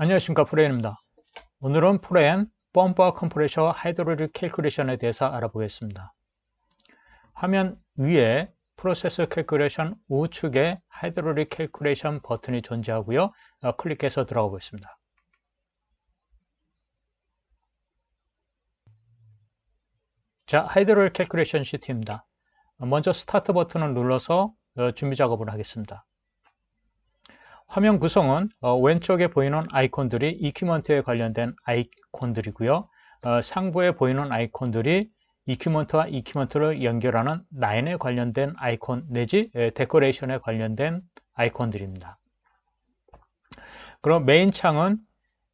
안녕하십니까, 프레임입니다. 오늘은 프레임 펌프와 컴프레셔 하이드롤릭 캘큘레이션에 대해서 알아보겠습니다. 화면 위에 프로세스 캘큘레이션 우측에 하이드롤릭 캘큘레이션 버튼이 존재하고요. 클릭해서 들어가 보겠습니다. 자, 하이드롤릭 캘큘레이션 시트입니다. 먼저 스타트 버튼을 눌러서 준비 작업을 하겠습니다. 화면 구성은 왼쪽에 보이는 아이콘들이 이퀴먼트에 관련된 아이콘들이고요. 상부에 보이는 아이콘들이 이퀴먼트와 이퀴먼트를 연결하는 라인에 관련된 아이콘 내지 데코레이션에 관련된 아이콘들입니다. 그럼 메인 창은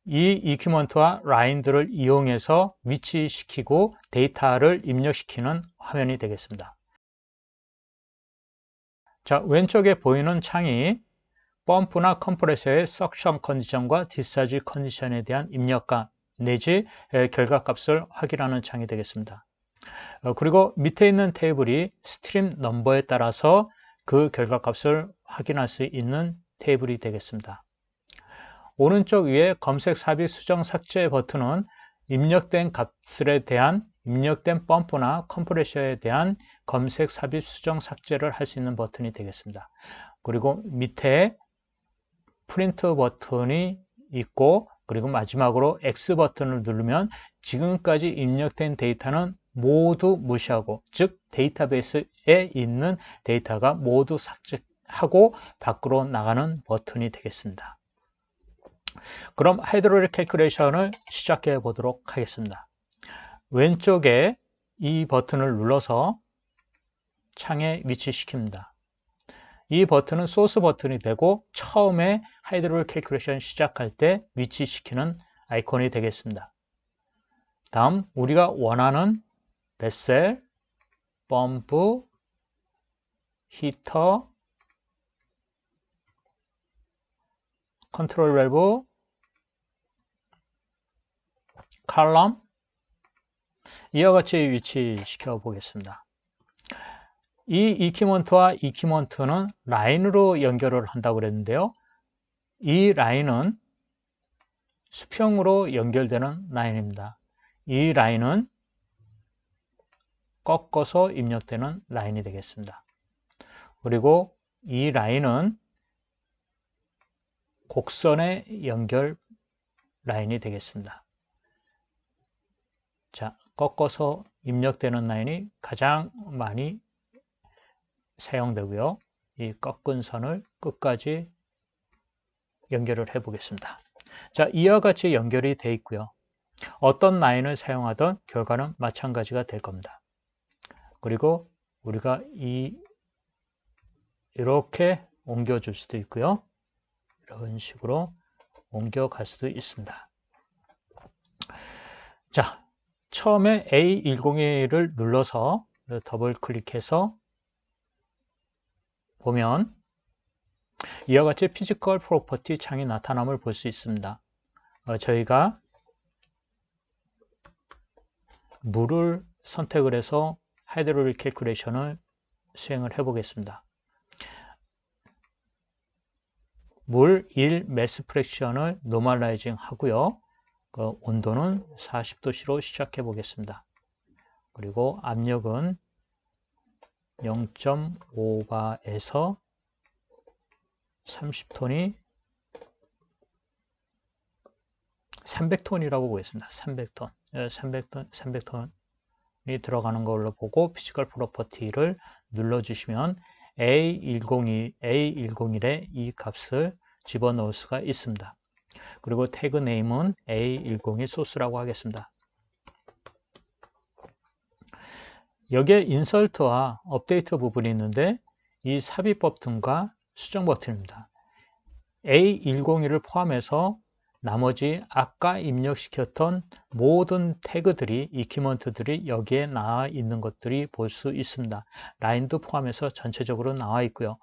이 이퀴먼트와 라인들을 이용해서 위치시키고 데이터를 입력시키는 화면이 되겠습니다. 자, 왼쪽에 보이는 창이 펌프나 컴프레서의 석션 컨디션과 디스차지 컨디션에 대한 입력값 내지 결과값을 확인하는 창이 되겠습니다. 그리고 밑에 있는 테이블이 스트림 넘버에 따라서 그 결과값을 확인할 수 있는 테이블이 되겠습니다. 오른쪽 위에 검색 삽입 수정 삭제 버튼은 입력된 값들에 대한 입력된 펌프나 컴프레셔에 대한 검색 삽입 수정 삭제를 할 수 있는 버튼이 되겠습니다. 그리고 밑에 프린트 버튼이 있고, 그리고 마지막으로 X 버튼을 누르면 지금까지 입력된 데이터는 모두 무시하고, 즉 데이터베이스에 있는 데이터가 모두 삭제하고 밖으로 나가는 버튼이 되겠습니다. 그럼 하이드롤릭 캘큘레이션을 시작해 보도록 하겠습니다. 왼쪽에 이 버튼을 눌러서 창에 위치시킵니다. 이 버튼은 소스 버튼이 되고 처음에 하이드롤릭 캘큘레이션 시작할 때 위치시키는 아이콘이 되겠습니다. 다음 우리가 원하는 베셀, 펌프, 히터, 컨트롤 밸브, 칼럼 이와 같이 위치시켜 보겠습니다. 이 이퀴먼트와 이퀴먼트는 라인으로 연결을 한다고 그랬는데요. 이 라인은 수평으로 연결되는 라인입니다. 이 라인은 꺾어서 입력되는 라인이 되겠습니다. 그리고 이 라인은 곡선의 연결 라인이 되겠습니다. 자, 꺾어서 입력되는 라인이 가장 많이 사용되고요. 이 꺾은 선을 끝까지 연결을 해 보겠습니다. 자, 이와 같이 연결이 되어 있고요. 어떤 라인을 사용하던 결과는 마찬가지가 될 겁니다. 그리고 우리가 이렇게 옮겨줄 수도 있고요. 이런 식으로 옮겨갈 수도 있습니다. 자, 처음에 A101을 눌러서 더블 클릭해서 보면 이와 같이 피지컬 프로퍼티 창이 나타남을 볼 수 있습니다. 저희가 물을 선택을 해서 하이드롤릭 캘큘레이션을 수행을 해 보겠습니다. 물 1 매스 프랙션을 노멀라이징 하고요. 그 온도는 40도씨로 시작해 보겠습니다. 그리고 압력은 0.5바에서 30톤이 300톤이라고 보겠습니다. 300톤이 들어가는 걸로 보고 피지컬 프로퍼티를 눌러주시면 A101에 이 값을 집어넣을 수가 있습니다. 그리고 태그 네임은 A101 소스라고 하겠습니다. 여기에 인설트와 업데이트 부분이 있는데 이 삽입 버튼과 수정 버튼입니다. A101을 포함해서 나머지 아까 입력시켰던 모든 태그들이 이퀴먼트들이 여기에 나와 있는 것들이 볼 수 있습니다. 라인도 포함해서 전체적으로 나와 있고요.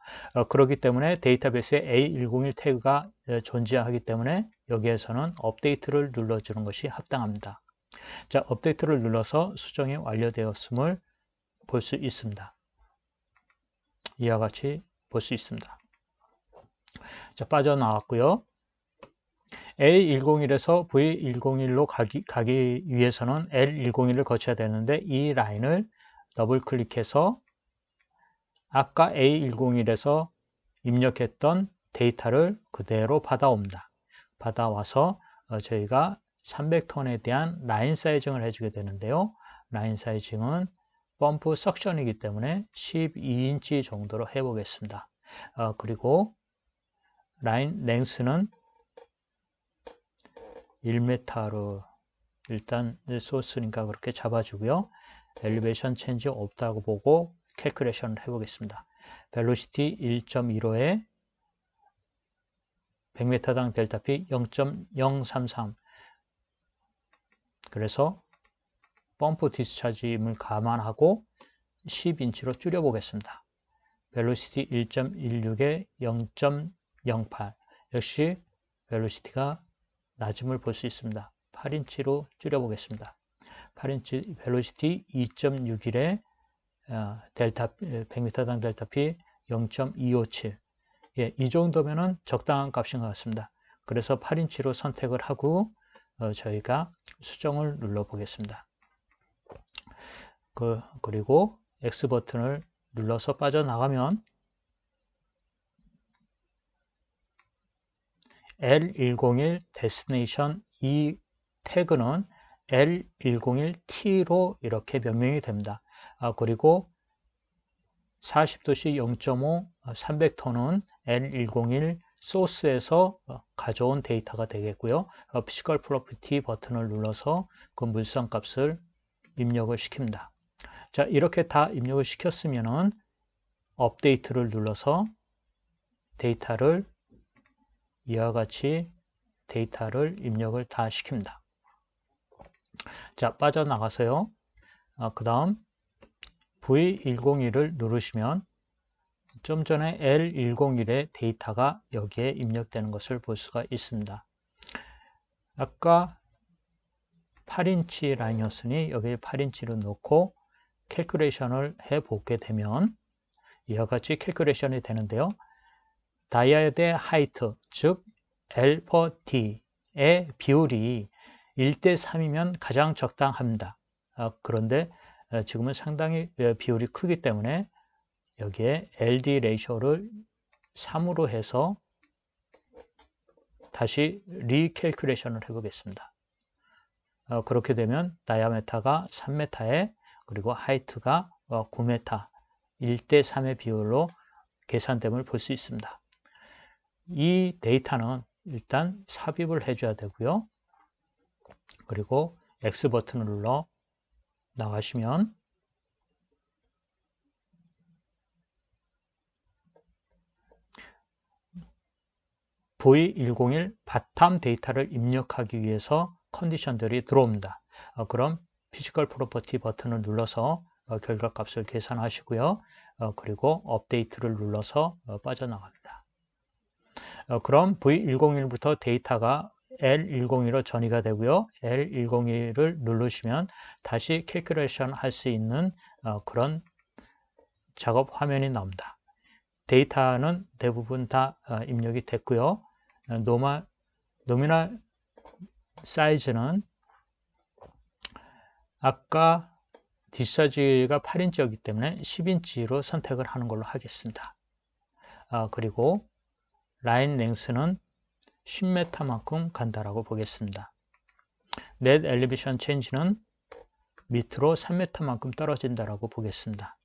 그렇기 때문에 데이터베이스에 A101 태그가 존재하기 때문에 여기에서는 업데이트를 눌러주는 것이 합당합니다. 자, 업데이트를 눌러서 수정이 완료되었음을 볼 수 있습니다. 이와 같이 볼 수 있습니다. 자, 빠져나왔고요. A101에서 V101로 가기 위해서는 L101을 거쳐야 되는데 이 라인을 더블 클릭해서 아까 A101에서 입력했던 데이터를 그대로 받아옵니다. 받아와서 저희가 300톤에 대한 라인 사이징을 해주게 되는데요. 라인 사이징은 펌프 석션이기 때문에 12인치 정도로 해보겠습니다. 그리고 라인 랭스는 1m로 일단 소스니까 그렇게 잡아주고요. 엘리베이션 체인지 없다고 보고 캘큘레이션을 해보겠습니다. 벨로시티 1.15에 100m당 델타피 0.033 그래서 펌프 디스차지임을 감안하고 10인치로 줄여보겠습니다. 벨로시티 1.16에 0.08 역시 벨로시티가 낮음을 볼 수 있습니다. 8인치로 줄여보겠습니다. 8인치 벨로시티 2.61에 100m당 델타피 0.257 예, 이 정도면은 적당한 값인 것 같습니다. 그래서 8인치로 선택을 하고 저희가 수정을 눌러 보겠습니다. 그리고 X 버튼을 눌러서 빠져나가면 L101 데스티네이션 이 태그는 L101T로 이렇게 명명이 됩니다. 그리고 40도씨 0.5 300톤은 L101 소스에서 가져온 데이터가 되겠고요. 피지컬 프로퍼티 버튼을 눌러서 그 물성 값을 입력을 시킵니다. 자, 이렇게 다 입력을 시켰으면은 업데이트를 눌러서 데이터를 이와 같이 데이터를 입력을 다 시킵니다. 자, 빠져나가서요. 그 다음 V101을 누르시면 좀 전에 L101의 데이터가 여기에 입력되는 것을 볼 수가 있습니다. 아까 8인치 라인이었으니 여기에 8인치로 넣고 캘큘레이션을 해보게 되면 이와 같이 캘큘레이션이 되는데요. 다이아의 하이트, 즉 L per T의 비율이 1:3이면 가장 적당합니다. 그런데 지금은 상당히 비율이 크기 때문에 여기에 LD 레이쇼를 3으로 해서 다시 리캘큘레이션을 해보겠습니다. 그렇게 되면 다이아메타가 3m에 그리고 하이트가 9m 1:3의 비율로 계산됨을 볼 수 있습니다. 이 데이터는 일단 삽입을 해줘야 되고요. 그리고 X 버튼을 눌러 나가시면 V101 바텀 데이터를 입력하기 위해서 컨디션들이 들어옵니다. 그럼 피지컬 프로퍼티 버튼을 눌러서 결과값을 계산하시고요. 그리고 업데이트를 눌러서 빠져나갑니다. 그럼 V101부터 데이터가 L101로 전이가 되고요. L101을 누르시면 다시 캘큘레이션 할 수 있는 그런 작업 화면이 나옵니다. 데이터는 대부분 다 입력이 됐고요. 노미널 사이즈는 아까 디스차지가 8인치였기 때문에 10인치로 선택을 하는 걸로 하겠습니다. 그리고 라인 랭스는 10m만큼 간다라고 보겠습니다. 넷 엘리베이션 체인지는 밑으로 3m만큼 떨어진다라고 보겠습니다.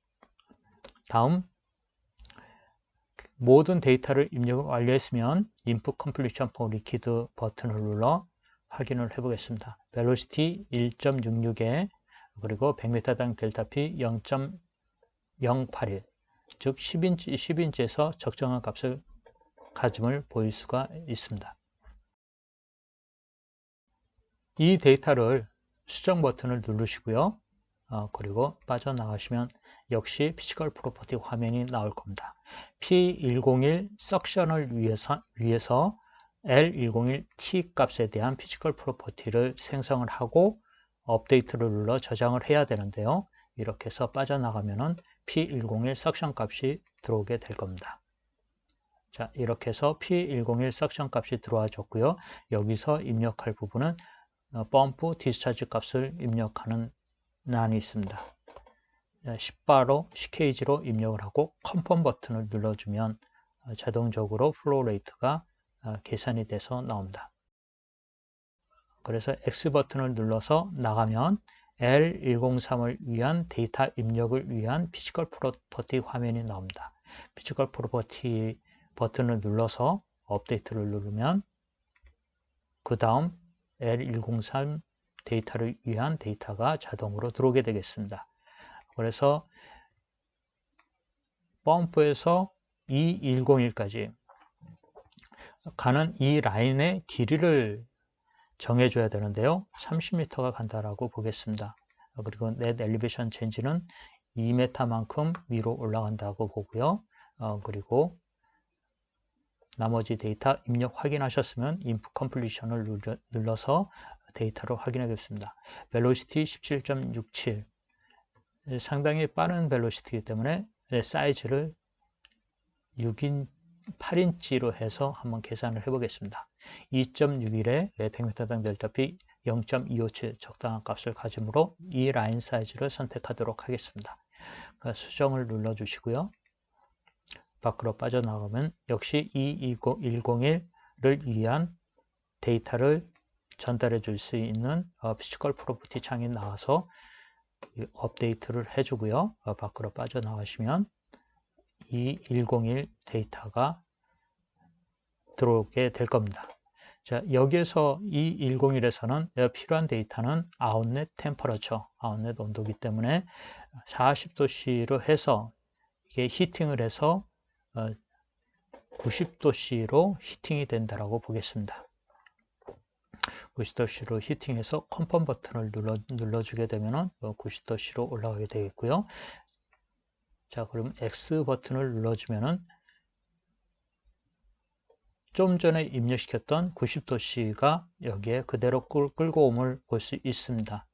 다음 모든 데이터를 입력을 완료했으면 Input Completion for Liquid 버튼을 눌러 확인을 해보겠습니다. 벨로시티 1.66에 그리고 100m당 델타피 0.081 즉 10인치에서 적정한 값을 가짐을 보일 수가 있습니다. 이 데이터를 수정 버튼을 누르시고요. 그리고 빠져나가시면 역시 피지컬 프로퍼티 화면이 나올 겁니다. P101 석션을 위해서 L101T 값에 대한 피지컬 프로퍼티를 생성을 하고 업데이트를 눌러 저장을 해야 되는데요. 이렇게 해서 빠져나가면은 P101 석션 값이 들어오게 될 겁니다. 자, 이렇게 해서 P101 석션 값이 들어와 줬고요. 여기서 입력할 부분은 펌프 디스차지 값을 입력하는 란이 있습니다. 10바로 10kg로 입력을 하고 컨펌 버튼을 눌러주면 자동적으로 플로우 레이트가 계산이 돼서 나옵니다. 그래서 X 버튼을 눌러서 나가면 L103을 위한 데이터 입력을 위한 피지컬 프로퍼티 화면이 나옵니다. 피지컬 프로퍼티 버튼을 눌러서 업데이트를 누르면 그 다음 L103 데이터를 위한 데이터가 자동으로 들어오게 되겠습니다. 그래서 펌프에서 E101까지 가는 이 라인의 길이를 정해줘야 되는데요. 30m가 간다라고 보겠습니다. 그리고 넷 엘리베이션 체인지는 2m만큼 위로 올라간다고 보고요. 그리고 나머지 데이터 입력 확인하셨으면 인풋 컴플리션을 눌러서 데이터를 확인하겠습니다. 벨로시티 17.67 상당히 빠른 벨로시티이기 때문에 사이즈를 8인치로 해서 한번 계산을 해보겠습니다. 2.61에 100m당 델타피 0.257 적당한 값을 가지므로 이 라인 사이즈를 선택하도록 하겠습니다. 수정을 눌러주시고요. 밖으로 빠져나가면 역시 E101을 위한 데이터를 전달해 줄 수 있는 피지컬 프로퍼티 창이 나와서 업데이트를 해주고요. 밖으로 빠져나가시면 E101 데이터가 들어오게 될 겁니다. 자, 여기에서 E101에서는 필요한 데이터는 아웃렛 템퍼러처, 아웃렛 온도이기 때문에 40도C로 해서 이게 히팅을 해서 90도C로 히팅이 된다라고 보겠습니다. 90도C로 히팅해서 컨펌 버튼을 눌러주게 되면 90도C로 올라가게 되겠고요. 자, 그럼 X 버튼을 눌러주면은 좀 전에 입력시켰던 90도C가 여기에 그대로 끌고 옴을 볼 수 있습니다.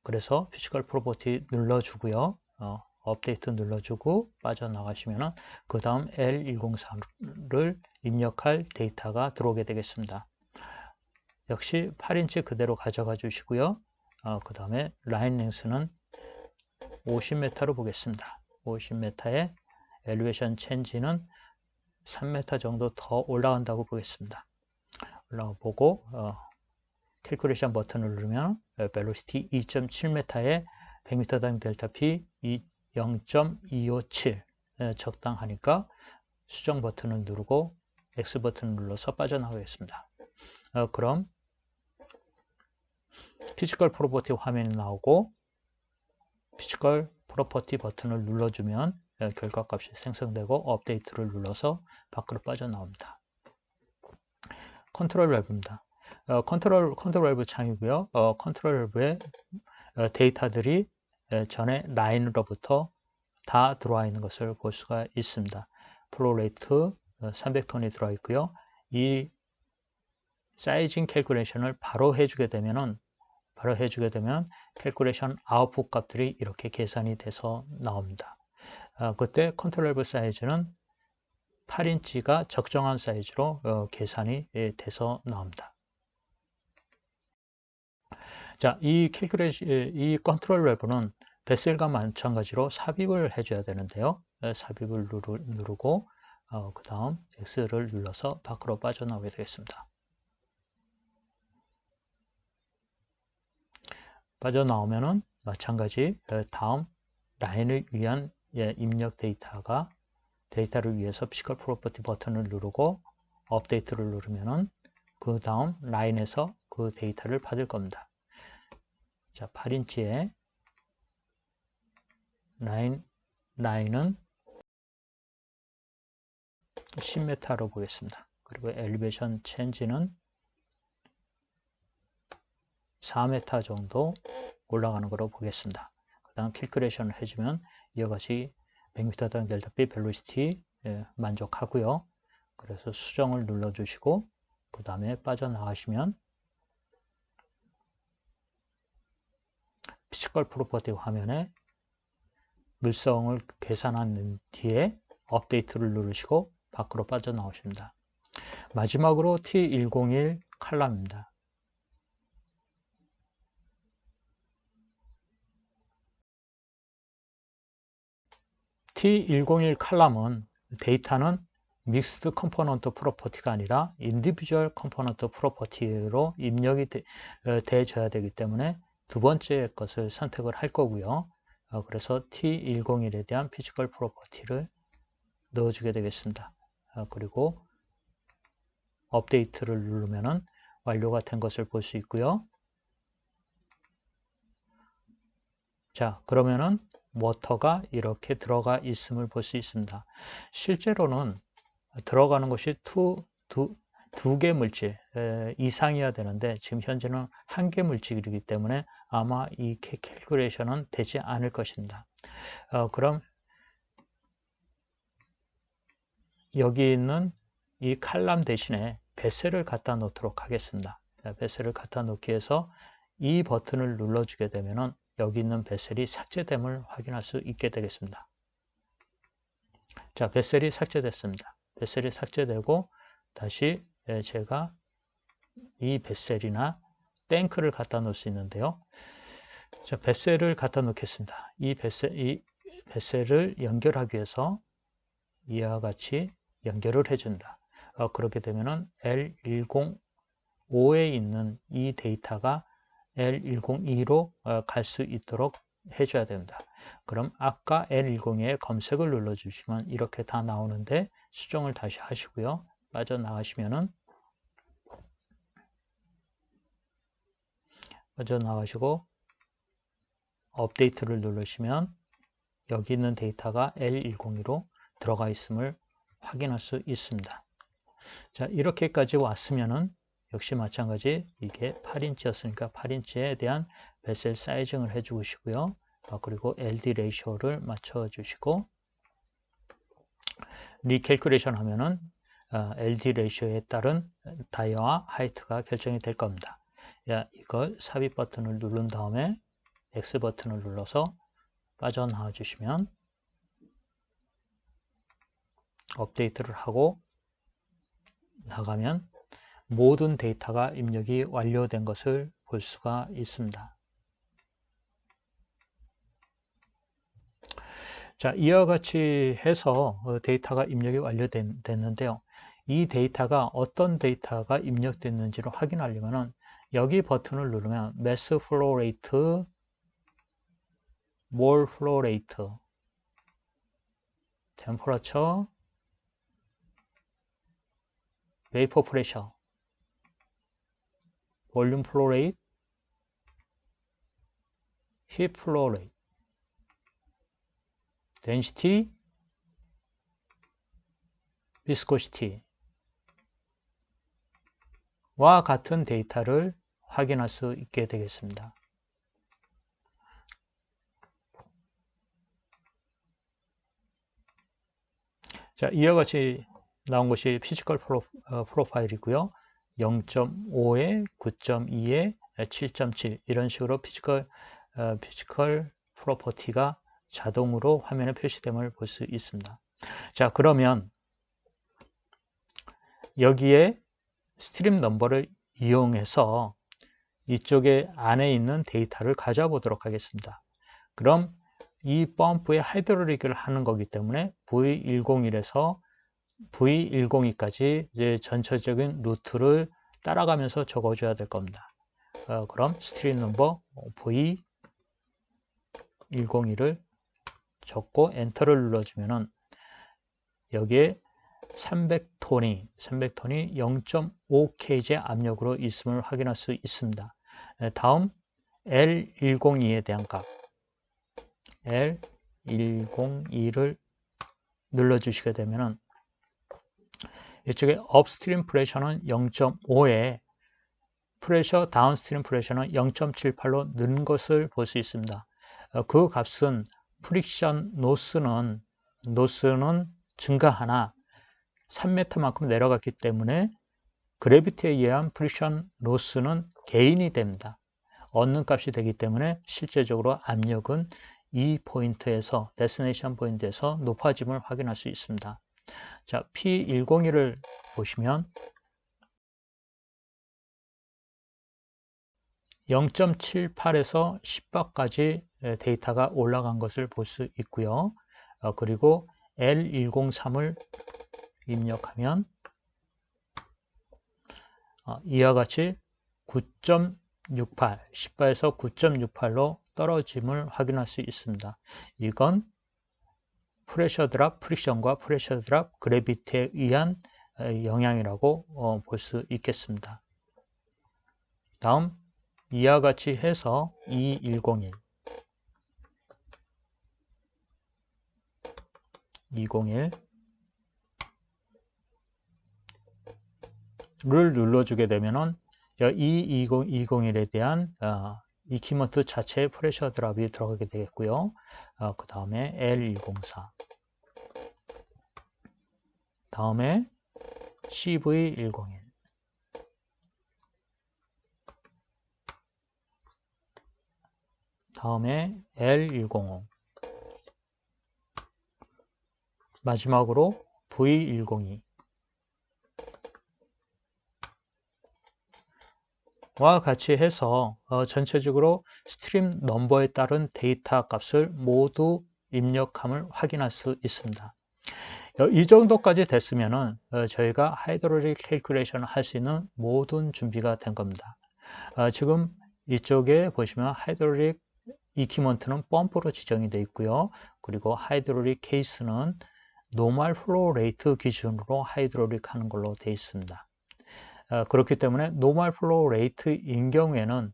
그래서 피지컬 프로퍼티 눌러주고요. 업데이트 눌러주고 빠져나가시면 그 다음 L103를 입력할 데이터가 들어오게 되겠습니다. 역시 8인치 그대로 가져가 주시고요. 그 다음에 라인 랭스는 50m로 보겠습니다. 50m에 엘리베이션 체인지는 3m 정도 더 올라간다고 보겠습니다. 올라가 보고 캘큘레이션 버튼을 누르면 벨로시티 2.7m에 100m당 델타피 0.257 적당하니까 수정 버튼을 누르고 X 버튼을 눌러서 빠져나가겠습니다. 그럼 피지컬 프로퍼티 화면이 나오고 피지컬 프로퍼티 버튼을 눌러주면 결과값이 생성되고 업데이트를 눌러서 밖으로 빠져나옵니다. 컨트롤 밸브입니다. 컨트롤 밸브 창이고요. 컨트롤 밸브에 데이터들이 전에 라인으로부터 다 들어와 있는 것을 볼 수가 있습니다. 플로우 레이트 300톤이 들어와 있고요. 이 사이징 캘큘레이션을 바로 해주게 되면 캘큘레이션 아웃풋 값들이 이렇게 계산이 돼서 나옵니다. 그때 컨트롤 밸브 사이즈는 8인치가 적정한 사이즈로 계산이 돼서 나옵니다. 자, 이 컨트롤 밸브는 베셀과 마찬가지로 삽입을 해줘야 되는데요. 삽입을 누르고 그 다음 X를 눌러서 밖으로 빠져나오게 되겠습니다. 빠져나오면은 마찬가지 다음 라인을 위한 입력 데이터를 위해서 피지컬 프로퍼티 버튼을 누르고 업데이트를 누르면은 그 다음 라인에서 그 데이터를 받을 겁니다. 자, 8인치에 라인은 10m로 보겠습니다. 그리고 엘리베이션 체인지는 4m 정도 올라가는 거로 보겠습니다. 그 다음 캘큘레이션을 해주면 이와 같이 100m당 델타피 벨로시티 만족하고요. 그래서 수정을 눌러주시고 그 다음에 빠져나가시면 피지컬 프로퍼티 화면에 물성을 계산한 뒤에 업데이트를 누르시고 밖으로 빠져나오십니다. 마지막으로 T101 칼럼입니다. T101 칼럼은 데이터는 믹스드 컴포넌트 프로퍼티가 아니라 인디비주얼 컴포넌트 프로퍼티로 입력이 돼줘야 되기 때문에 두 번째 것을 선택을 할 거고요. 그래서 T101에 대한 피지컬 프로퍼티를 넣어주게 되겠습니다. 그리고 업데이트를 누르면은 완료가 된 것을 볼 수 있고요. 자, 그러면은 워터가 이렇게 들어가 있음을 볼 수 있습니다. 실제로는 들어가는 것이 두 개 물질 이상이어야 되는데 지금 현재는 한 개 물질이기 때문에 아마 이 캘큘레이션은 되지 않을 것입니다. 그럼 여기 있는 이 칼럼 대신에 베셀을 갖다 놓도록 하겠습니다. 베셀을 갖다 놓기 위해서 이 버튼을 눌러주게 되면은 여기 있는 베셀이 삭제됨을 확인할 수 있게 되겠습니다. 자, 베셀이 삭제됐습니다. 베셀이 삭제되고 다시 제가 이 베셀이나 탱크를 갖다 놓을 수 있는데요. 자, 베셀을 갖다 놓겠습니다. 이 베셀을 연결하기 위해서 이와 같이 연결을 해준다. 그렇게 되면은 L105에 있는 이 데이터가 L102로 갈 수 있도록 해줘야 됩니다. 그럼 아까 L102에 검색을 눌러주시면 이렇게 다 나오는데 수정을 다시 하시고요. 빠져나가시고 업데이트를 누르시면 여기 있는 데이터가 L102로 들어가 있음을 확인할 수 있습니다. 자, 이렇게까지 왔으면은 역시 마찬가지 이게 8인치였으니까 8인치에 대한 베셀 사이징을 해 주시고요. 그리고 LD 레이쇼를 맞춰 주시고 리캘큘레이션 하면은 LD 레이쇼에 따른 다이어와 하이트가 결정이 될 겁니다. 이걸 삽입 버튼을 누른 다음에 X 버튼을 눌러서 빠져나와 주시면 업데이트를 하고 나가면 모든 데이터가 입력이 완료된 것을 볼 수가 있습니다. 자, 이와 같이 해서 데이터가 입력이 완료됐는데요. 이 데이터가 어떤 데이터가 입력됐는지를 확인하려면 여기 버튼을 누르면 Mass Flow Rate, Mole Flow Rate, Temperature, Vapor Pressure, Volume Flow Rate, Heat Flow Rate, Density, Viscosity 와 같은 데이터를 확인할 수 있게 되겠습니다. 자, 이와 같이 나온 것이 피지컬 프로파일이고요. 0.5에 9.2에 7.7 이런 식으로 피지컬 프로퍼티가 자동으로 화면에 표시됨을 볼 수 있습니다. 자, 그러면 여기에 스트림 넘버를 이용해서 이쪽에 안에 있는 데이터를 가져보도록 하겠습니다. 그럼 이 펌프의 하이드롤릭을 하는 거기 때문에 V101에서 V102까지 이제 전체적인 루트를 따라가면서 적어줘야 될 겁니다. 그럼 스트림 넘버 V102를 적고 엔터를 눌러주면은 여기에 300톤이 0.5kg의 압력으로 있음을 확인할 수 있습니다. 다음 L102에 대한 값 L102를 눌러주시게 되면은 이쪽에 업스트림 프레셔는 0.5에 프레셔 다운스트림 프레셔는 0.78로 는 것을 볼 수 있습니다. 그 값은 프릭션 노스는 증가하나 3m만큼 내려갔기 때문에 그래비티에 의한 프릭션 로스는 개인이 됩니다. 얻는 값이 되기 때문에 실제적으로 압력은 이 포인트에서 데스티네이션 포인트에서 높아짐을 확인할 수 있습니다. 자, P101을 보시면 0.78에서 10바까지 데이터가 올라간 것을 볼 수 있고요. 그리고 L103을 입력하면 이와 같이 9.68, 10바에서 9.68로 떨어짐을 확인할 수 있습니다. 이건 프레셔 드랍, 프릭션과 프레셔 드랍, 그래비티에 의한 영향이라고 볼 수 있겠습니다. 다음 이와 같이 해서 2101 를 눌러주게 되면은 이 2021에 대한 이퀴먼트 자체의 프레셔 드랍이 들어가게 되겠고요. 그 다음에 L104, 다음에 CV101, 다음에 L105, 마지막으로 V102 와 같이 해서 전체적으로 스트림 넘버에 따른 데이터 값을 모두 입력함을 확인할 수 있습니다. 이 정도까지 됐으면은 저희가 하이드롤릭 캘큘레이션을 할 수 있는 모든 준비가 된 겁니다. 지금 이쪽에 보시면 하이드롤릭 이퀴먼트는 펌프로 지정이 되어 있고요. 그리고 하이드롤릭 케이스는 노멀 플로우 레이트 기준으로 하이드롤릭 하는 걸로 되어 있습니다. 그렇기 때문에 노멀 플로우 레이트인 경우에는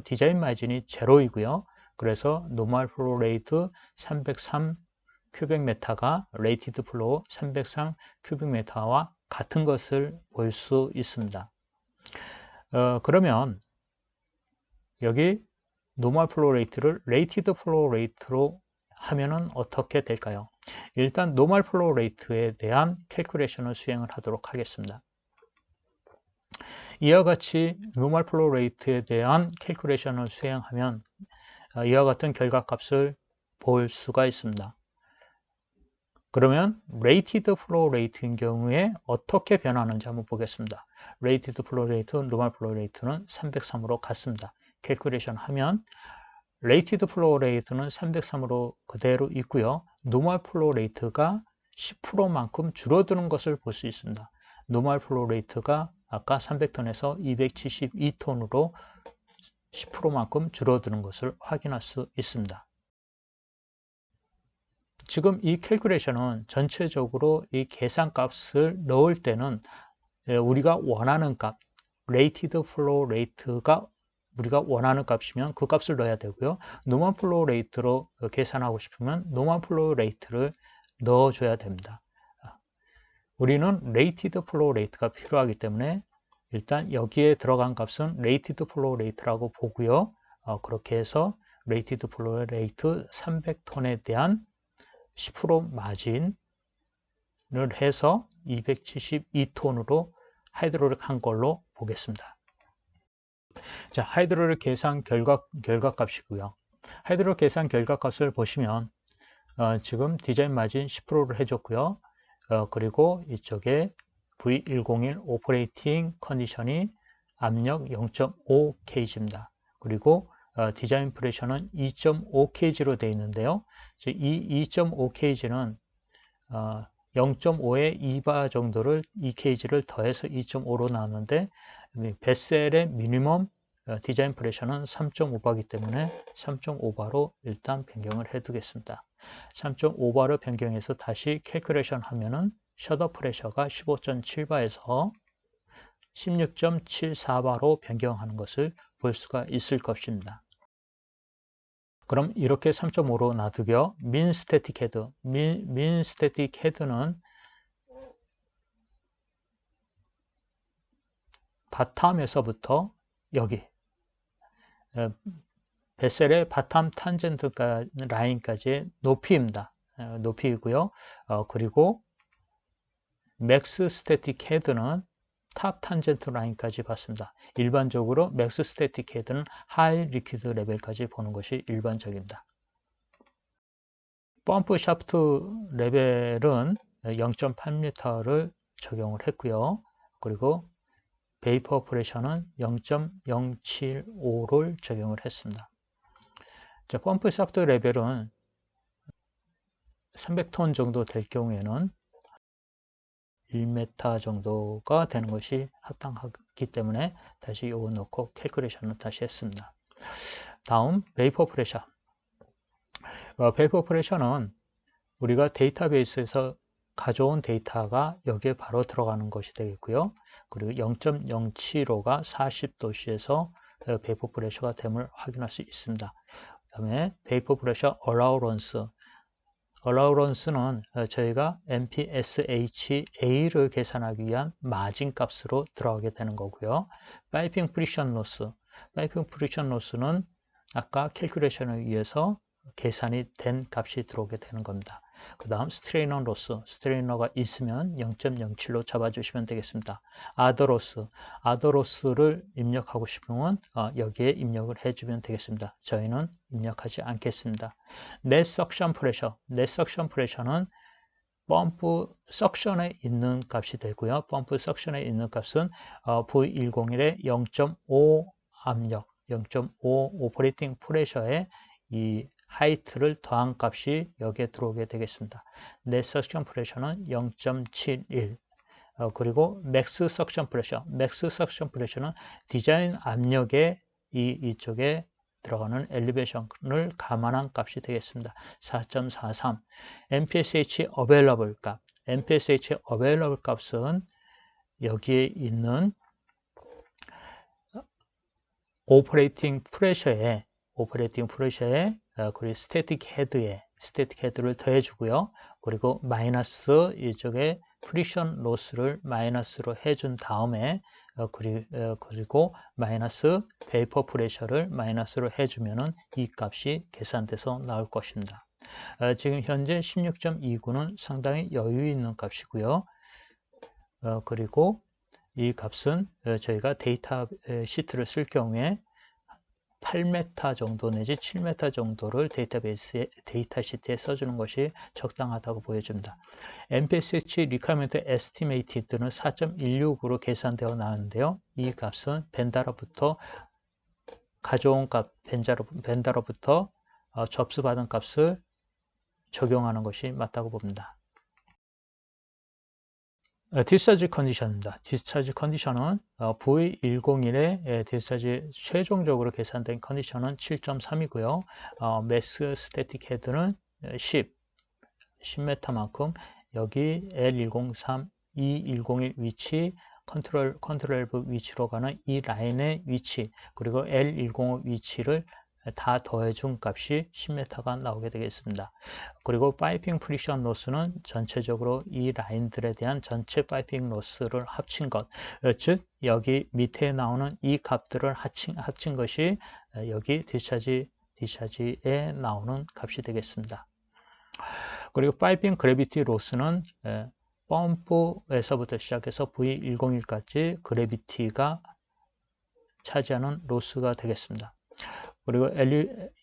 디자인 마진이 제로이고요. 그래서 노멀 플로우 레이트 303 큐빅미터가 레이티드 플로우 303 큐빅미터와 같은 것을 볼 수 있습니다. 그러면 여기 노멀 플로우 레이트를 레이티드 플로우 레이트로 하면은 어떻게 될까요? 일단 노멀 플로우 레이트에 대한 캘큘레이션을 수행을 하도록 하겠습니다. 이와 같이 노멀 플로우 레이트에 대한 캘큘레이션을 수행하면 이와 같은 결과값을 볼 수가 있습니다. 그러면 레이티드 플로우 레이트인 경우에 어떻게 변하는지 한번 보겠습니다. 레이티드 플로우 레이트, 노멀 플로우 레이트는 303으로 같습니다. 캘큘레이션 하면 레이티드 플로우 레이트는 303으로 그대로 있고요. 노멀 플로우 레이트가 10%만큼 줄어드는 것을 볼 수 있습니다. 노멀 플로우 레이트가 아까 300톤에서 272톤으로 10%만큼 줄어드는 것을 확인할 수 있습니다. 지금 이 캘큘레이션은 전체적으로 이 계산값을 넣을 때는 우리가 원하는 값, 레이티드 플로우 레이트가 우리가 원하는 값이면 그 값을 넣어야 되고요. 노멀 플로우 레이트로 계산하고 싶으면 노멀 플로우 레이트를 넣어줘야 됩니다. 우리는 레이티드 플로우 레이트가 필요하기 때문에 일단 여기에 들어간 값은 레이티드 플로우 레이트라고 보고요. 그렇게 해서 레이티드 플로우 레이트 300톤에 대한 10% 마진을 해서 272톤으로 하이드롤릭 한 걸로 보겠습니다. 자, 하이드롤릭 계산 결과값이고요. 하이드롤릭 계산 결과값을 보시면 지금 디자인 마진 10%를 해줬고요. 그리고 이쪽에 V101 오퍼레이팅 컨디션이 압력 0.5kg입니다. 그리고 디자인 프레셔는 2.5kg로 되어 있는데요. 이 2.5kg는 0.5의 2바 정도를 2kg를 더해서 2.5로 나왔는데 베셀의 미니멈 디자인 프레셔는 3.5바이기 때문에 3.5바로 일단 변경을 해 두겠습니다. 3.5바로 변경해서 다시 캘큘레이션 하면은 셔터 프레셔가 15.7바에서 16.74바로 변경하는 것을 볼 수가 있을 것입니다. 그럼 이렇게 3.5로 놔두고요. 민 스태틱 헤드. 민 스태틱 헤드는 바텀에서부터 여기 베셀의 바텀 탄젠트 라인까지의 높이입니다. 높이이고요. 그리고 맥스 스태틱 헤드는 탑 탄젠트 라인까지 봤습니다. 일반적으로 맥스 스태틱 헤드는 하이 리퀴드 레벨까지 보는 것이 일반적입니다. 펌프 샤프트 레벨은 0.8m를 적용을 했고요. 그리고 베이퍼 프레셔는 0.075를 적용을 했습니다. 자, 펌프 샤프트 레벨은 300톤 정도 될 경우에는 1m 정도가 되는 것이 합당하기 때문에 다시 이거 넣고 캘큘레이션을 다시 했습니다. 다음 베이퍼 프레셔. 베이퍼 프레셔는 우리가 데이터베이스에서 가져온 데이터가 여기에 바로 들어가는 것이 되겠고요. 그리고 0.075가 40도씨에서 베이퍼 프레셔가 됨을 확인할 수 있습니다. 그 다음에 베이퍼 프레셔 어라우런스. 어라우런스는 저희가 MPSHA를 계산하기 위한 마진 값으로 들어가게 되는 거고요. 파이핑 프리션 로스. 파이핑 프리션 로스는 아까 캘큘레이션을 위해서 계산이 된 값이 들어오게 되는 겁니다. 그 다음 스트레이너 로스, 스트레이너가 있으면 0.07로 잡아주시면 되겠습니다. 아더 로스, 아더 로스를 입력하고 싶으면 여기에 입력을 해주면 되겠습니다. 저희는 입력하지 않겠습니다. 넷 석션 프레셔, 넷 석션 프레셔는 펌프 석션에 있는 값이 되고요. 펌프 석션에 있는 값은 V101의 0.5 압력, 0.5 오퍼레이팅 프레셔에 이 하이트를 더한 값이 여기에 들어오게 되겠습니다. 넷 석션 프레셔는 0.71. 그리고 맥스 석션 프레셔. 맥스 석션 프레셔는 디자인 압력에 이쪽에 들어가는 엘리베이션을 감안한 값이 되겠습니다. 4.43. MPSH available 값. MPSH available 값은 여기에 있는 오퍼레이팅 프레셔에 그리고 스태틱 헤드를 더해주고요. 그리고 마이너스 이쪽에 프리션 로스를 마이너스로 해준 다음에 그리고 마이너스 베이퍼 프레셔를 마이너스로 해주면은 이 값이 계산돼서 나올 것입니다. 지금 현재 16.29는 상당히 여유 있는 값이고요. 그리고 이 값은 저희가 데이터 시트를 쓸 경우에 8m 정도 내지 7m 정도를 데이터베이스에 데이터 시트에 써주는 것이 적당하다고 보여집니다. MPSH Requirement Estimated는 4.16으로 계산되어 나오는데요. 이 값은 벤다로부터 가져온 값, 벤다로부터 접수받은 값을 적용하는 것이 맞다고 봅니다. 디스차지 컨디션입니다. 디스차지 컨디션은 V101의 디스차지 최종적으로 계산된 컨디션은 7.3이고요. 매스 스태틱 헤드는 10m만큼 여기 L103, E101 위치, 컨트롤 밸브 위치로 가는 이 라인의 위치, 그리고 L105 위치를 다 더해준 값이 10m가 나오게 되겠습니다. 그리고 파이핑 프리션 로스는 전체적으로 이 라인들에 대한 전체 파이핑 로스를 합친 것, 즉 여기 밑에 나오는 이 값들을 합친 것이 여기 디스차지에 나오는 값이 되겠습니다. 그리고 파이핑 그래비티 로스는 펌프에서부터 시작해서 V101까지 그래비티가 차지하는 로스가 되겠습니다. 그리고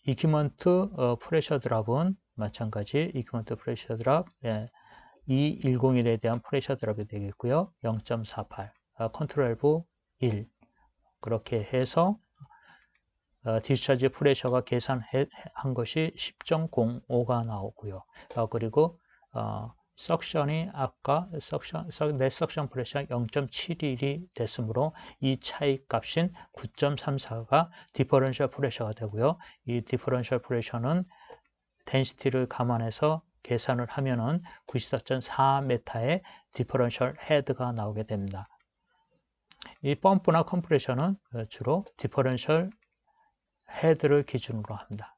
이퀴먼트 프레셔 드랍은 마찬가지 이퀴먼트 프레셔 드랍 E101에 대한 프레셔 드랍이 되겠고요. 0.48 컨트롤 밸브 1 그렇게 해서 디스차지 프레셔가 계산한 것이 10.05가 나오고요. 그리고 석션이 아까 넷 석션 프레셔 0.71이 됐으므로 이 차이 값인 9.34가 디퍼런셜 프레셔가 되고요. 이 디퍼런셜 프레셔는 덴시티를 감안해서 계산을 하면은 94.4m의 디퍼런셜 헤드가 나오게 됩니다. 이 펌프나 컴프레셔는 주로 디퍼런셜 헤드를 기준으로 합니다.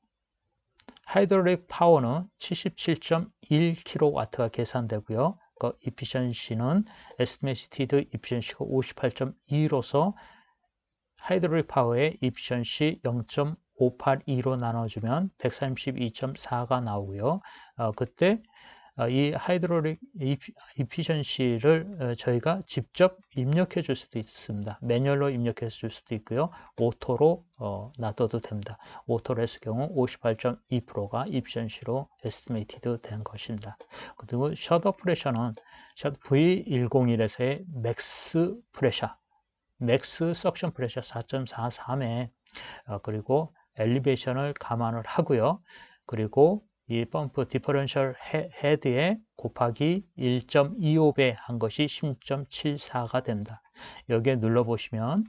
하이드롤릭 파워는 77.1kW가 계산되고요. 그 이피션시는 에스티메이티드 이피션시가 58.2로서 하이드롤릭 파워의 이피션시 0.582로 나눠주면 132.4가 나오고요. 그때 이 하이드롤릭 이피션시를 저희가 직접 입력해 줄 수도 있습니다. 매뉴얼로 입력해 줄 수도 있고요. 오토로 놔둬도 됩니다. 오토로 했을 경우 58.2%가 이피션시로 에스티메이티드 된 것입니다. 그리고 셔터 프레셔는 V101에서의 맥스 프레셔, 맥스 석션 프레셔 4.43에 그리고 엘리베이션을 감안을 하고요. 그리고 이 펌프 디퍼런셜 헤드에 곱하기 1.25배 한 것이 10.74가 됩니다. 여기에 눌러보시면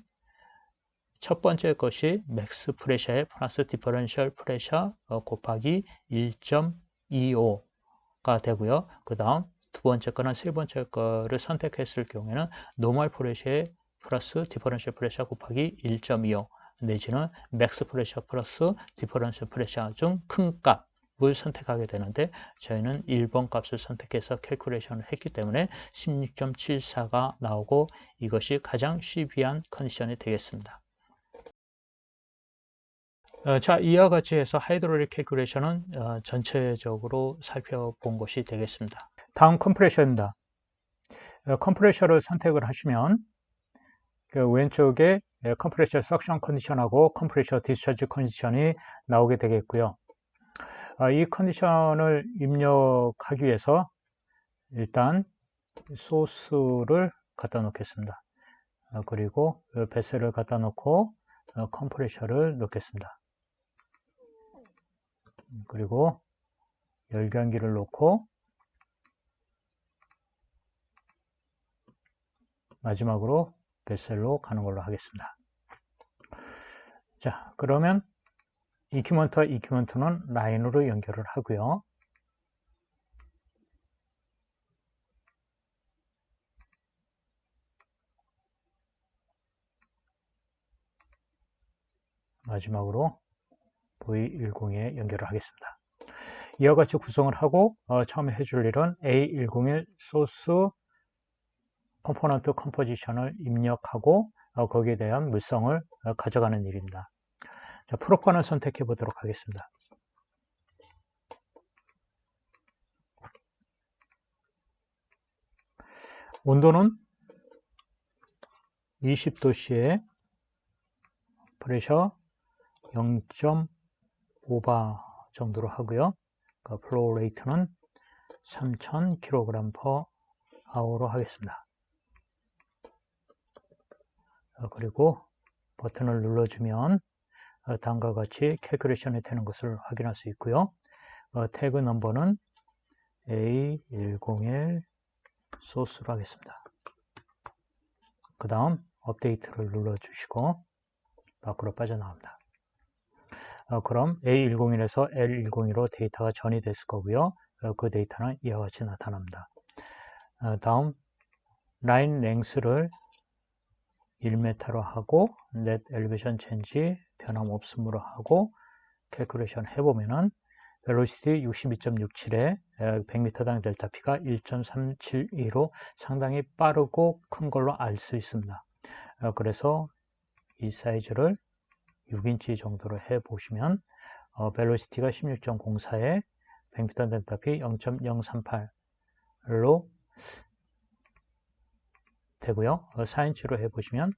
첫 번째 것이 맥스 프레셔에 플러스 디퍼런셜 프레셔 곱하기 1.25가 되고요. 그 다음 두 번째 거나 세 번째 거를 선택했을 경우에는 노멀 프레셔에 플러스 디퍼런셜 프레셔 곱하기 1.25 내지는 맥스 프레셔 플러스 디퍼런셜 프레셔 중 큰 값을 선택하게 되는데 저희는 1번 값을 선택해서 캘큘레이션을 했기 때문에 16.74가 나오고 이것이 가장 시비한 컨디션이 되겠습니다. 자, 이와 같이 해서 하이드롤릭 캘큘레이션은 전체적으로 살펴본 것이 되겠습니다. 다음 컴프레셔입니다. 컴프레셔를 선택을 하시면 그 왼쪽에 컴프레셔 석션 컨디션하고 컴프레셔 디스차지 컨디션이 나오게 되겠고요. 이 컨디션을 입력하기 위해서 일단 소스를 갖다 놓겠습니다. 그리고 베셀을 갖다 놓고 컴프레셔를 넣겠습니다. 그리고 열감기를 놓고 마지막으로 베셀로 가는 걸로 하겠습니다. 자, 그러면 이큐먼트와 이큐먼트는 라인으로 연결을 하고요. 마지막으로 V101에 연결을 하겠습니다. 이와 같이 구성을 하고 처음에 해줄 일은 A101 소스 컴포넌트 컴포지션을 입력하고 거기에 대한 물성을 가져가는 일입니다. 자, 프로판을 선택해 보도록 하겠습니다. 온도는 20도씨에 프레셔 0.5바 정도로 하고요. 플로우 레이트는 3000kg/h로 하겠습니다. 그리고 버튼을 눌러주면 다음과 같이 캘큘레이션이 되는 것을 확인할 수 있고요. 태그 넘버는 A101 소스로 하겠습니다. 그 다음 업데이트를 눌러주시고 밖으로 빠져나옵니다. 그럼 A101에서 L102로 데이터가 전이 됐을 거고요. 그 데이터는 이와 같이 나타납니다. 다음 라인 랭스를 1m로 하고 넷 엘리베이션 체인지 변함없음으로 하고 캘큘레이션 해보면은 벨로시티 62.67에 100m당 델타 P가 1.372로 상당히 빠르고 큰 걸로 알 수 있습니다. 그래서 이 사이즈를 6인치 정도로 해보시면 벨로시티가 16.04에 100m 델타 P 0.038로 되고요. 4인치로 해보시면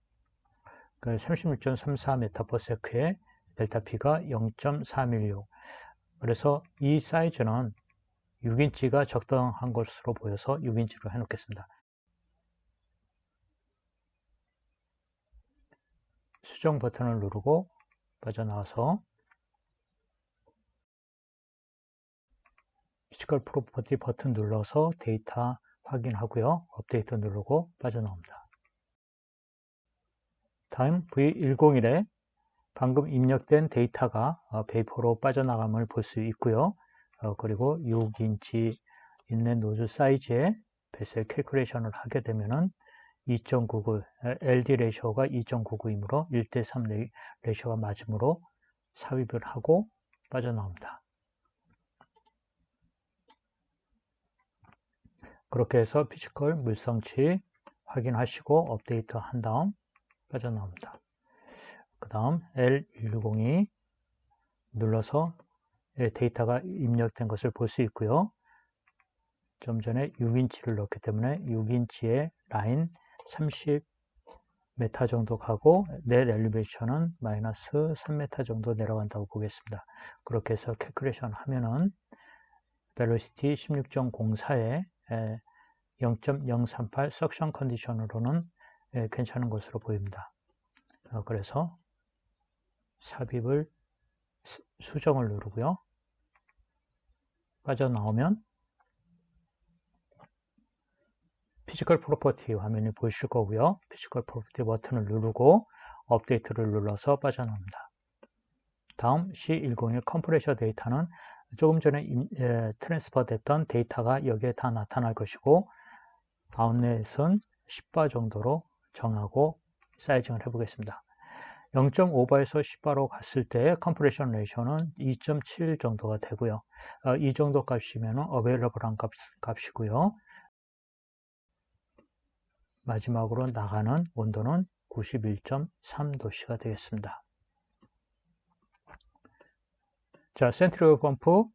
36.34m/s에 델타 P가 0.416. 그래서 이 사이즈는 6인치가 적당한 것으로 보여서 6인치로 해놓겠습니다. 수정 버튼을 누르고 빠져나와서 피지컬 프로퍼티 버튼 눌러서 데이터 확인하고요. 업데이트 누르고 빠져나옵니다. 다음 V101에 방금 입력된 데이터가 베이퍼로 빠져나감을 볼 수 있고요. 그리고 6인치 인렛 노즐 사이즈에 베셀 캘큘레이션을 하게 되면은 2.99, LD 레이쇼가 2.99이므로 1:3 레이쇼가 맞으므로 삽입을 하고 빠져나옵니다. 그렇게 해서 피지컬 물성치 확인하시고 업데이트 한 다음 빠져나옵니다. 그 다음 L102 눌러서 데이터가 입력된 것을 볼 수 있고요. 좀 전에 6인치를 넣었기 때문에 6인치의 라인 30m 정도 가고 넷 엘리베이션은 마이너스 3m 정도 내려간다고 보겠습니다. 그렇게 해서 캘큘레이션 하면은 벨로시티 16.04에 0.038 석션 컨디션으로는 괜찮은 것으로 보입니다. 그래서 삽입을 수정을 누르고요. 빠져나오면 피지컬 프로퍼티 화면이 보이실 거고요. 피지컬 프로퍼티 버튼을 누르고 업데이트를 눌러서 빠져나옵니다. 다음 C101 컴프레셔 데이터는 조금 전에 트랜스퍼 됐던 데이터가 여기에 다 나타날 것이고 아웃렛은 10바 정도로 정하고 사이징을 해보겠습니다. 0.5바에서 10바로 갔을 때 컴프레션 레이셔는 2.7 정도가 되고요. 이 정도 값이면 어베일러블한 값이고요. 마지막으로 나가는 온도는 91.3도씨가 되겠습니다. 자, 센트리얼 펌프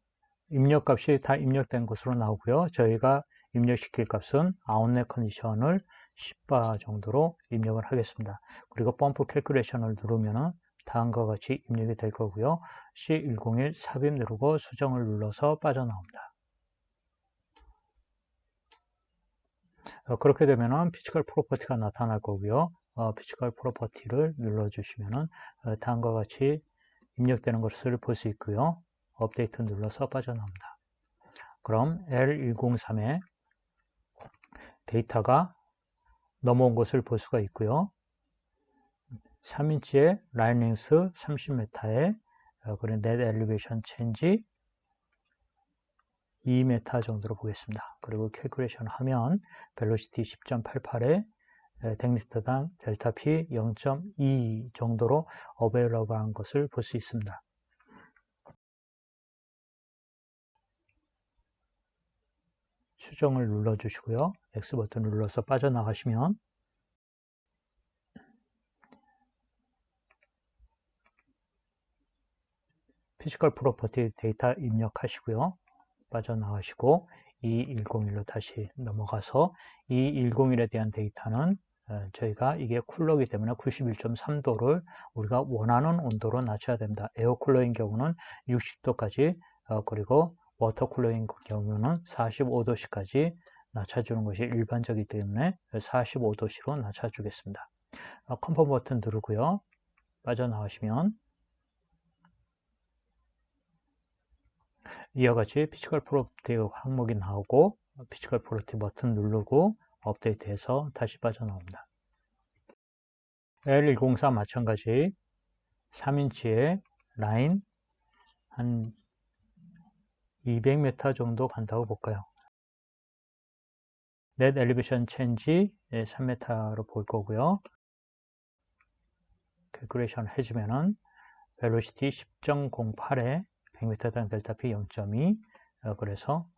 입력값이 다 입력된 것으로 나오고요. 저희가 입력시킬 값은 아웃렛 컨디션을 10바 정도로 입력을 하겠습니다. 그리고 펌프 캘큘레이션을 누르면 다음과 같이 입력이 될 거고요. C101 삽입 누르고 수정을 눌러서 빠져나옵니다. 그렇게 되면 피지컬 프로퍼티가 나타날 거고요. 피지컬 프로퍼티를 눌러주시면 다음과 같이 입력되는 것을 볼 수 있고요. 업데이트 눌러서 빠져나옵니다. 그럼 L103에 데이터가 넘어온 것을 볼 수가 있고요. 3인치의 라인 랭스 30m에 그리고 넷 엘리베이션 체인지 2m 정도로 보겠습니다. 그리고 캘큘레이션 하면 벨로시티 10.88에 100리터당 델타 P 0.2 정도로 어베일러블한 것을 볼 수 있습니다. 수정을 눌러주시고요. X 버튼을 눌러서 빠져나가시면 피지컬 프로퍼티 데이터 입력하시고요. 빠져나가시고 2101로 다시 넘어가서 2101에 대한 데이터는 저희가 이게 쿨러이기 때문에 91.3도를 우리가 원하는 온도로 낮춰야 됩니다. 에어쿨러인 경우는 60도까지 그리고 워터쿨러인 경우는 45도씨까지 낮춰주는 것이 일반적이기 때문에 45도씨로 낮춰주겠습니다. 컴펌 버튼 누르고요. 빠져나가시면 이와 같이 피지컬 프로퍼티 항목이 나오고 피지컬 프로퍼티 버튼 누르고 업데이트해서 다시 빠져나옵니다. L104 마찬가지 3인치의 라인 한 200m 정도 간다고 볼까요? 넷 엘리베이션 체인지 3m로 볼 거고요. 캘큘레이션 해주면은 벨로시티 10.08에 100m당 델타 P 0.2 그래서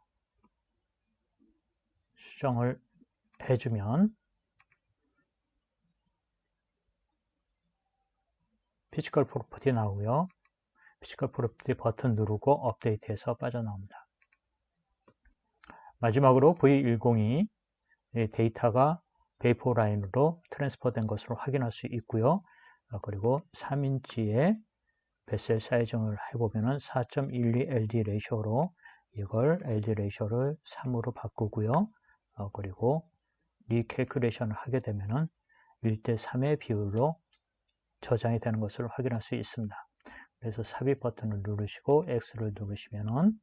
수정을 해주면 피지컬 프로퍼티 나오고요. 피지컬 프로퍼티 버튼 누르고 업데이트해서 빠져나옵니다. 마지막으로 V102 데이터가 베이퍼 라인으로 트랜스퍼 된 것으로 확인할 수 있고요. 그리고 3인치의 베셀 사이징을 해보면 4.12 LD 레이쇼로 이걸 LD 레이쇼를 3으로 바꾸고요. 그리고 리캘큘레이션을 하게 되면 1대3의 비율로 저장이 되는 것을 확인할 수 있습니다. 그래서 삽입 버튼을 누르시고 X를 누르시면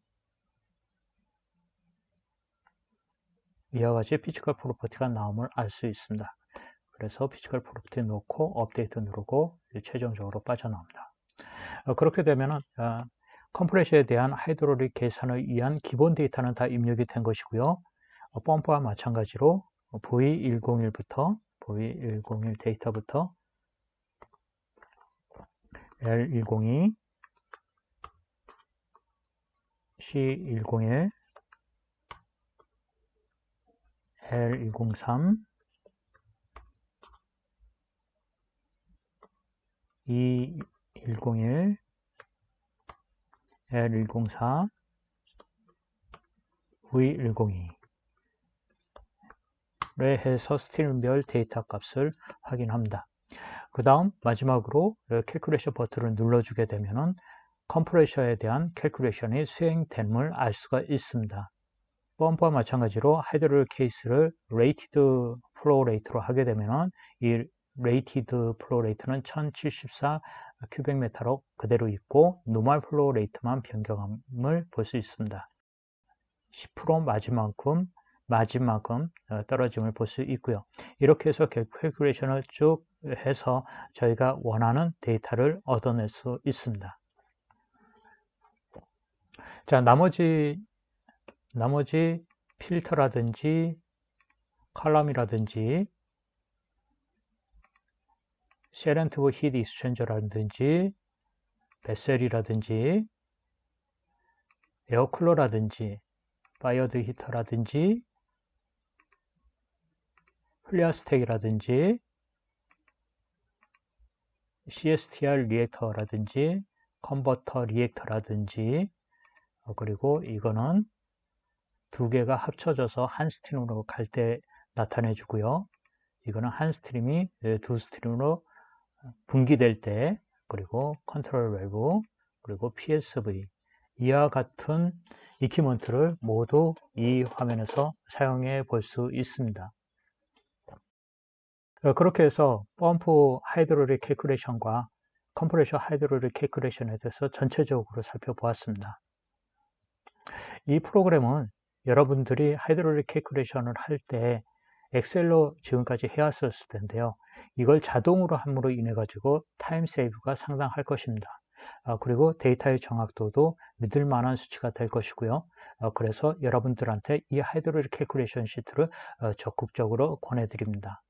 이와 같이 피지컬 프로퍼티가 나옴을 알 수 있습니다. 그래서 피지컬 프로퍼티 놓고 업데이트 누르고 최종적으로 빠져나옵니다. 그렇게 되면 컴프레셔에 대한 하이드롤릭 계산을 위한 기본 데이터는 다 입력이 된 것이고요. 펌프와 마찬가지로 V101부터 V101 데이터부터 L102, C101, L103, E101, L104, V102 해서 스트림별 데이터 값을 확인합니다. 그 다음 마지막으로 캘큘레이션 버튼을 눌러주게 되면은 컴프레셔에 대한 캘큘레이션이 수행됨을 알 수가 있습니다. 펌프와 마찬가지로 하이드롤 케이스를 레이티드 플로우 레이트로 하게 되면은 이 레이티드 플로우 레이트는 1074 큐빅미터로 그대로 있고 노멀 플로우 레이트만 변경함을 볼 수 있습니다. 10% 마진만큼 떨어짐을 볼 수 있고요. 이렇게 해서 캘큘레이션을 쭉 해서 저희가 원하는 데이터를 얻어낼 수 있습니다. 자, 나머지 필터라든지 컬럼이라든지 셀렌티브 히트 익스체인저라든지 베셀이라든지 에어쿨러라든지 파이어드 히터라든지 플레어스택이라든지 CSTR 리액터라든지 컨버터 리액터라든지 그리고 이거는 두 개가 합쳐져서 한 스트림으로 갈 때 나타내 주고요. 이거는 한 스트림이 두 스트림으로 분기될 때, 그리고 컨트롤 밸브, 그리고 PSV 이와 같은 이퀴먼트를 모두 이 화면에서 사용해 볼 수 있습니다. 그렇게 해서 펌프 하이드롤릭 캘큘레이션과 컴프레셔 하이드롤릭 캘큘레이션에 대해서 전체적으로 살펴보았습니다. 이 프로그램은 여러분들이 하이드롤릭 캘큘레이션을 할 때 엑셀로 지금까지 해왔었을 텐데요. 이걸 자동으로 함으로 인해 가지고 타임 세이브가 상당할 것입니다. 그리고 데이터의 정확도도 믿을 만한 수치가 될 것이고요. 그래서 여러분들한테 이 하이드롤릭 캘큘레이션 시트를 적극적으로 권해드립니다.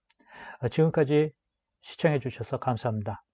지금까지 시청해 주셔서 감사합니다.